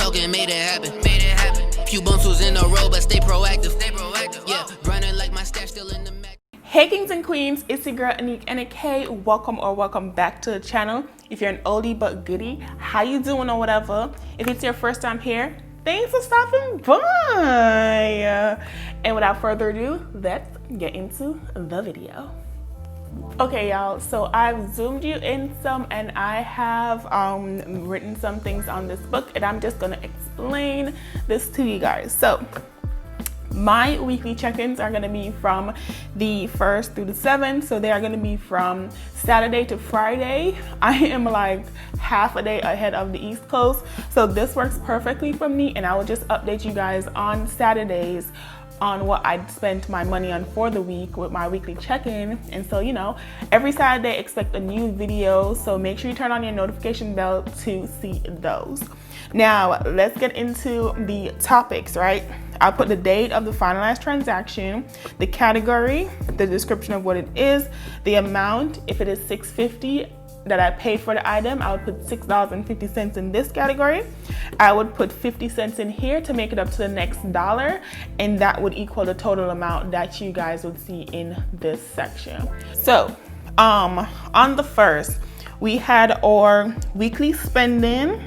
talking, made it happen. Few bumps was in a row, but stay proactive. Yeah, grinding like my stash still in the Mac. Hey kings and queens, it's your girl Aneke. Welcome back to the channel. If you're an oldie but goodie, how you doing or whatever. If it's your first time here, thanks for stopping by. And without further ado, let's get into the video. Okay y'all, so I've zoomed you in some and I have written some things on this book and I'm just gonna explain this to you guys. So my weekly check-ins are going to be from the 1st through the 7th. So they are going to be from Saturday to Friday. I am like half a day ahead of the East Coast. So this works perfectly for me. And I will just update you guys on Saturdays on what I spent my money on for the week with my weekly check-in. And so, you know, every Saturday expect a new video. So make sure you turn on your notification bell to see those. Now, let's get into the topics, right? I'll put the date of the finalized transaction, the category, the description of what it is, the amount. If it is $6.50 that I paid for the item, I would put $6.50 in this category. I would put 50 cents in here to make it up to the next dollar, and that would equal the total amount that you guys would see in this section. So, on the first, we had our weekly spending.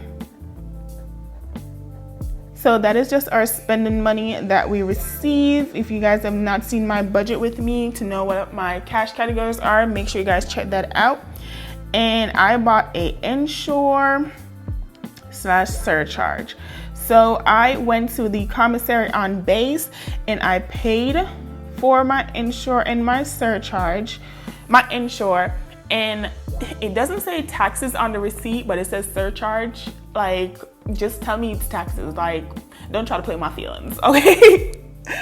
So that is just our spending money that we receive. If you guys have not seen my budget with me to know what my cash categories are, make sure you guys check that out. And I bought a insure/surcharge. So I went to the commissary on base and I paid for my insure and my surcharge, my insure, and it doesn't say taxes on the receipt, but it says surcharge. Like, just tell me it's taxes. Like, don't try to play my feelings, okay?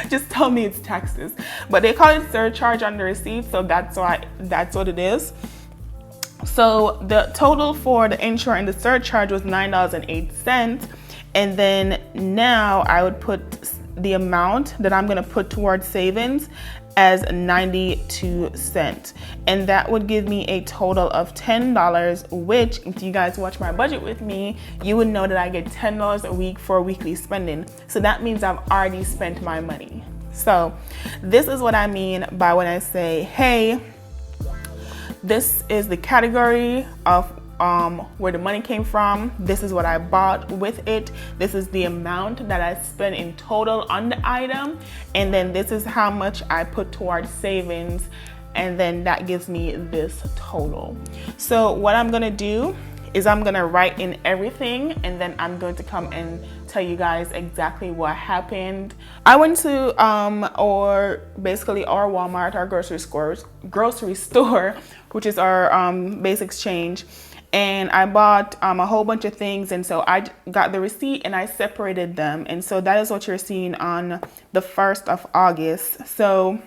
Just tell me it's taxes. But they call it surcharge on the receipt, so that's what it is. So the total for the insurance and the surcharge was $9.08. And then now I would put the amount that I'm gonna put towards savings as 92 cents. And that would give me a total of $10, which if you guys watch my budget with me, you would know that I get $10 a week for weekly spending. So that means I've already spent my money. So this is what I mean by when I say, hey, this is the category of where the money came from. This is what I bought with it. This is the amount that I spent in total on the item. And then this is how much I put towards savings. And then that gives me this total. So what I'm gonna do is I'm gonna write in everything and then I'm going to come and tell you guys exactly what happened. I went to our Walmart, our grocery store, which is our base exchange. And I bought a whole bunch of things, and so I got the receipt and I separated them. And so that is what you're seeing on the 1st of August. So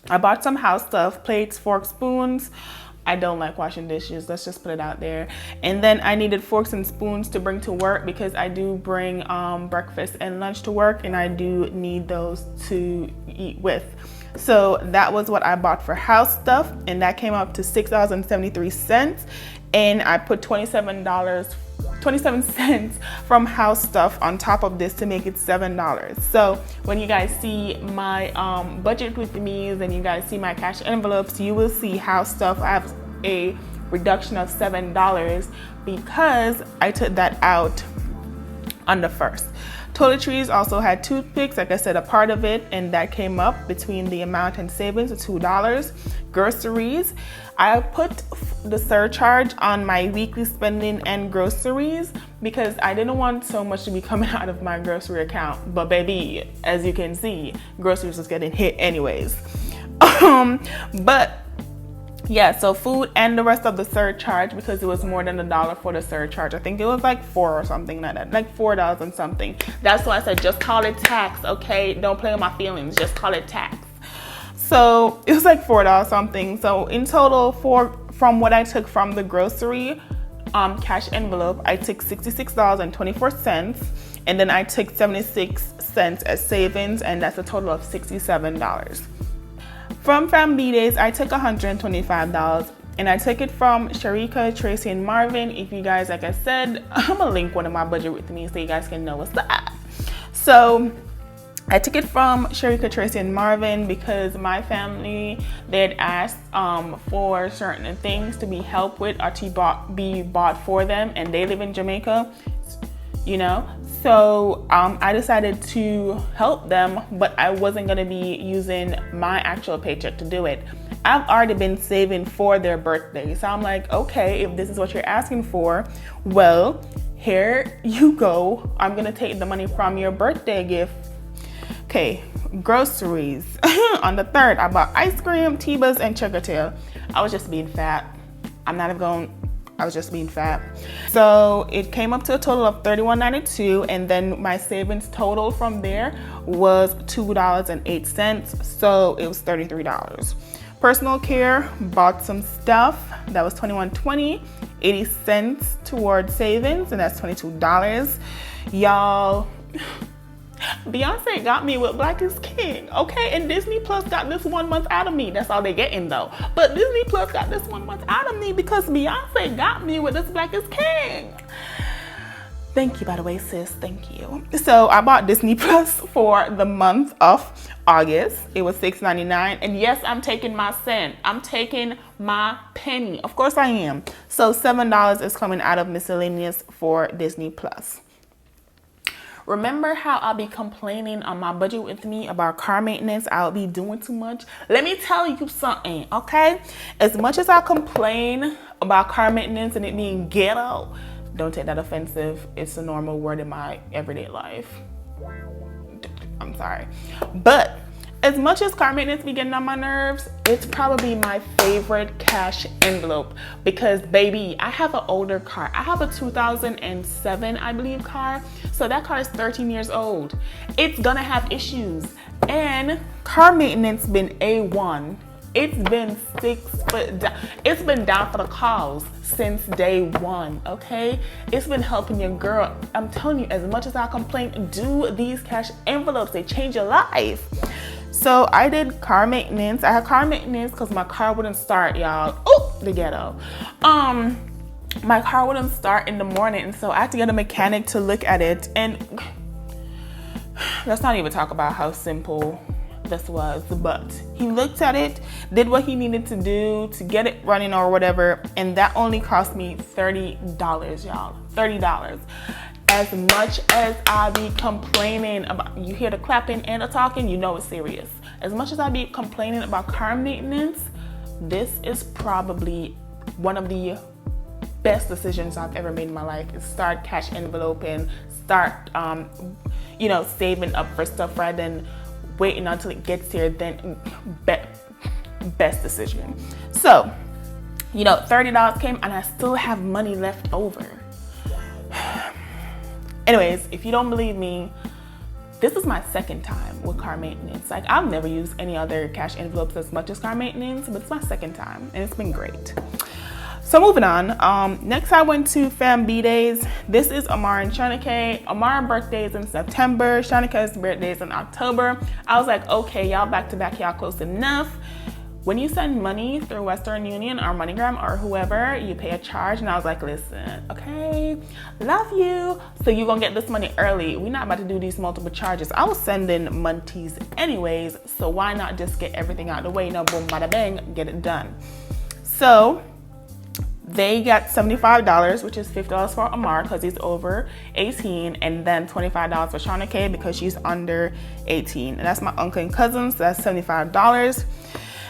I bought some house stuff, plates, forks, spoons. I don't like washing dishes, let's just put it out there. And then I needed forks and spoons to bring to work because I do bring breakfast and lunch to work and I do need those to eat with. So that was what I bought for house stuff, and that came up to $6.73. And I put 27 cents from house stuff on top of this to make it $7. So when you guys see my budget with me and you guys see my cash envelopes, you will see house stuff. I have a reduction of $7 because I took that out on the 1st. Toiletries also had toothpicks, like I said, a part of it, and that came up between the amount and savings of $2. Groceries, I put the surcharge on my weekly spending and groceries because I didn't want so much to be coming out of my grocery account. But baby, as you can see, groceries was getting hit anyways. But yeah, so food and the rest of the surcharge, because it was more than $1 for the surcharge. I think it was like $4 or something like that, like $4 and something. That's why I said just call it tax, okay? Don't play with my feelings, just call it tax. So it was like $4 something. So in total, from what I took from the grocery cash envelope, I took $66.24, and then I took 76 cents as savings, and that's a total of $67. From Fam B Days, I took $125 And I took it from Sharika, Tracy, and Marvin. If you guys, like I said, I'm gonna link one of my budget with me so you guys can know what's up. So I took it from Sharika, Tracy, and Marvin because my family, they had asked for certain things to be helped with or to be bought for them, and they live in Jamaica, you know. So I decided to help them, but I wasn't gonna be using my actual paycheck to do it. I've already been saving for their birthday. So I'm like, okay, if this is what you're asking for, well, here you go. I'm gonna take the money from your birthday gift. Okay, groceries. On the 3rd, I bought ice cream, T-Buzz, and Sugar Tail. I was just being fat. I was just being fat. So it came up to a total of $31.92, and then my savings total from there was $2.08. So it was $33. Personal care, bought some stuff. That was $21.20, 80 cents towards savings, and that's $22. Y'all, Beyonce got me with Black is King, okay? And Disney Plus got this 1 month out of me. That's all they getting though. But Disney Plus got this 1 month out of me because Beyonce got me with this Black is King. Thank you, by the way, sis. Thank you. So I bought Disney Plus for the month of August. It was $6.99. And yes, I'm taking my cent. I'm taking my penny. Of course I am. So $7 is coming out of Miscellaneous for Disney Plus. Remember how I'll be complaining on my budget with me about car maintenance? I'll be doing too much. Let me tell you something, okay? As much as I complain about car maintenance and it being ghetto, don't take that offensive. It's a normal word in my everyday life. I'm sorry. But as much as car maintenance be getting on my nerves, it's probably my favorite cash envelope because, baby, I have an older car. I have a 2007, I believe, car. So that car is 13 years old. It's gonna have issues. And car maintenance been A1. It's been 6 foot down. It's been down for the cause since day one, okay? It's been helping your girl. I'm telling you, as much as I complain, do these cash envelopes. They change your life. So I did car maintenance. I had car maintenance because my car wouldn't start, y'all. Oh, the ghetto. My car wouldn't start in the morning, and so I had to get a mechanic to look at it. And let's not even talk about how simple this was, but he looked at it, did what he needed to do to get it running or whatever, and that only cost me $30, y'all. $30. As much as I be complaining about, you hear the clapping and the talking, you know it's serious. As much as I be complaining about car maintenance, this is probably one of the best decisions I've ever made in my life. Is start cash enveloping, start saving up for stuff rather than waiting until it gets here. Then best decision. So $30 came and I still have money left over. Anyways, if you don't believe me, this is my second time with car maintenance. Like, I've never used any other cash envelopes as much as car maintenance, but it's my second time and it's been great. So moving on, next I went to Fam B-Days. This is Amar and Aneke. Amar birthday is in September, Shaneke's birthday is in October. I was like, okay, y'all back to back, y'all close enough. When you send money through Western Union or MoneyGram or whoever, you pay a charge. And I was like, listen, okay, love you. So you're gonna get this money early. We're not about to do these multiple charges. I was sending monties anyways, so why not just get everything out of the way? Boom, bada bang, get it done. So they got $75, which is $50 for Amar because he's over 18, and then $25 for Aneke because she's under 18. And that's my uncle and cousins, so that's $75.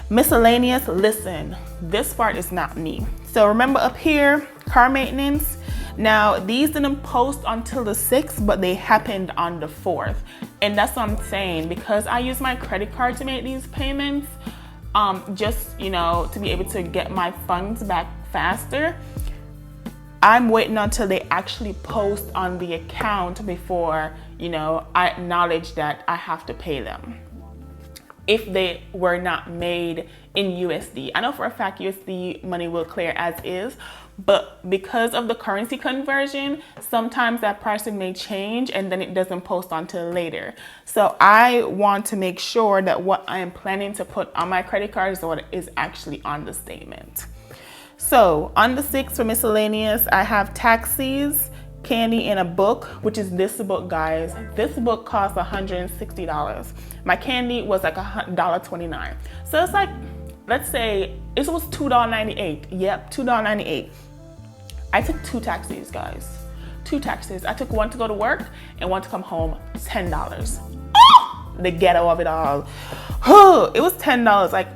Miscellaneous, listen, this part is not me. So remember up here, car maintenance. Now these didn't post until the 6th, but they happened on the 4th. And that's what I'm saying, because I use my credit card to make these payments, just, to be able to get my funds back faster. I'm waiting until they actually post on the account before, I acknowledge that I have to pay them, if they were not made in USD. I know for a fact USD money will clear as is, but because of the currency conversion, sometimes that pricing may change and then it doesn't post until later. So I want to make sure that what I am planning to put on my credit card is what is actually on the statement. So on the 6th for miscellaneous, I have taxis, candy, and a book, which is this book, guys. This book costs $160. My candy was like $1.29. So it's like, let's say it was $2.98. Yep, $2.98. I took 2 taxis, guys. 2 taxis. I took one to go to work and one to come home. $10. Oh, the ghetto of it all. Oh, it was $10. Like,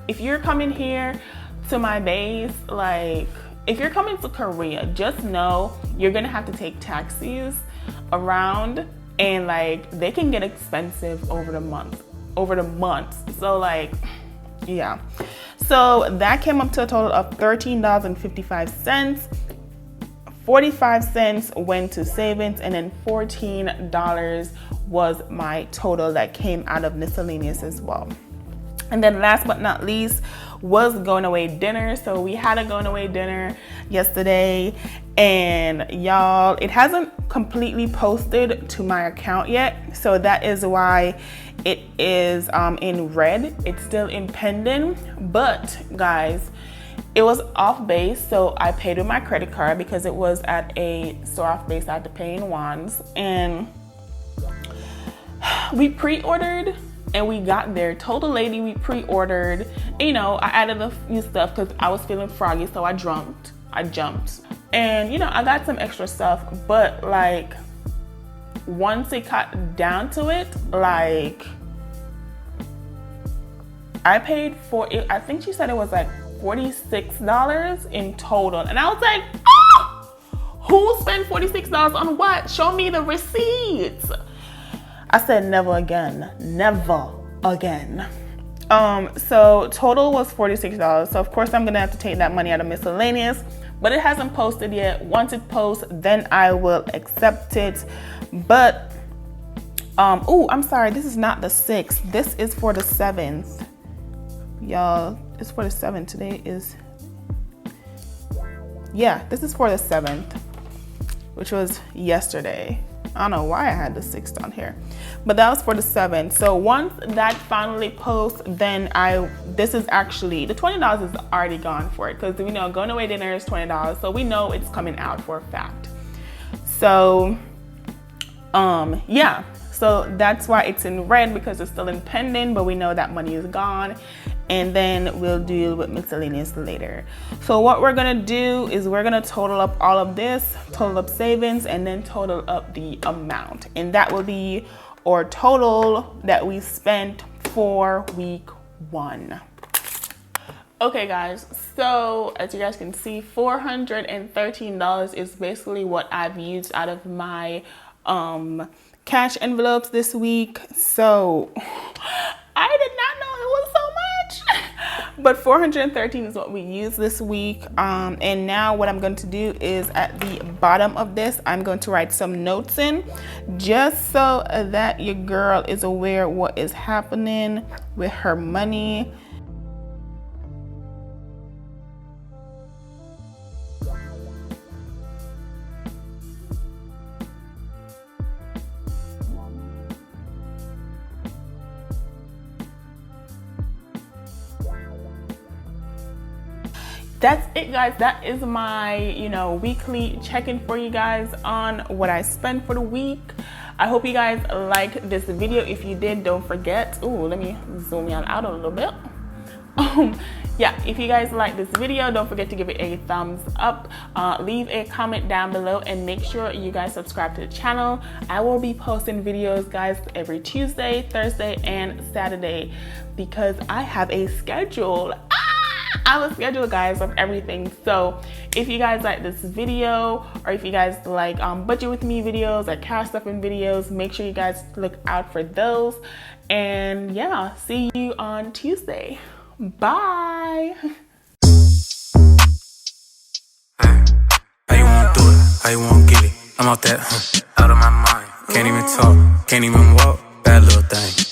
if you're coming here to my base, like, if you're coming to Korea, just know you're gonna have to take taxis around, and like they can get expensive over the month. So like, yeah. So that came up to a total of $13.55. 45 cents went to savings, and then $14 was my total that came out of miscellaneous as well. And then last but not least was going away dinner. So we had a going away dinner yesterday, and y'all, it hasn't completely posted to my account yet. So that is why it is in red. It's still in pending, but guys, it was off base. So I paid with my credit card because it was at a store off base. I had to pay in wands, and we pre-ordered. And we got there, told the lady we pre-ordered. You know, I added a few stuff because I was feeling froggy, so I jumped. And you know, I got some extra stuff, but like once it got down to it, like I paid for it. I think she said it was like $46 in total. And I was like, oh, who spent $46 on what? Show me the receipts. I said never again, never again. So total was $46. So of course I'm gonna have to take that money out of miscellaneous, but it hasn't posted yet. Once it posts, then I will accept it. But oh, I'm sorry, this is not the 6th. This is for the 7th. Y'all, it's for the 7th. Today is, yeah, this is for the 7th, which was yesterday. I don't know why I had the 6th on here, but that was for the 7th. So once that finally posts, then this is actually, the $20 is already gone for it, because we know going away dinner is $20. So we know it's coming out for a fact. So, yeah. So that's why it's in red, because it's still in pending, but we know that money is gone. And then we'll deal with miscellaneous later. So what we're gonna do is we're gonna total up all of this, total up savings, and then total up the amount. And that will be our total that we spent for week 1. Okay guys, so as you guys can see, $413 is basically what I've used out of my cash envelopes this week. So I did not know it was so much. But 413 is what we used this week. And now what I'm going to do is at the bottom of this, I'm going to write some notes in, just so that your girl is aware what is happening with her money. That's it, guys. That is my, weekly check-in for you guys on what I spent for the week. I hope you guys liked this video. If you did, don't forget. Ooh, let me zoom in out a little bit. Yeah, if you guys like this video, don't forget to give it a thumbs up. Leave a comment down below, and make sure you guys subscribe to the channel. I will be posting videos, guys, every Tuesday, Thursday, and Saturday, because I have a schedule. I have a schedule, guys, of everything. So if you guys like this video, or if you guys like budget with me videos or cash stuffing videos, make sure you guys look out for those. And yeah, see you on Tuesday. Bye. How you wanna do it? How you wanna get it? I'm out that, out of my mind. Can't even talk, can't even walk. Bad little thing.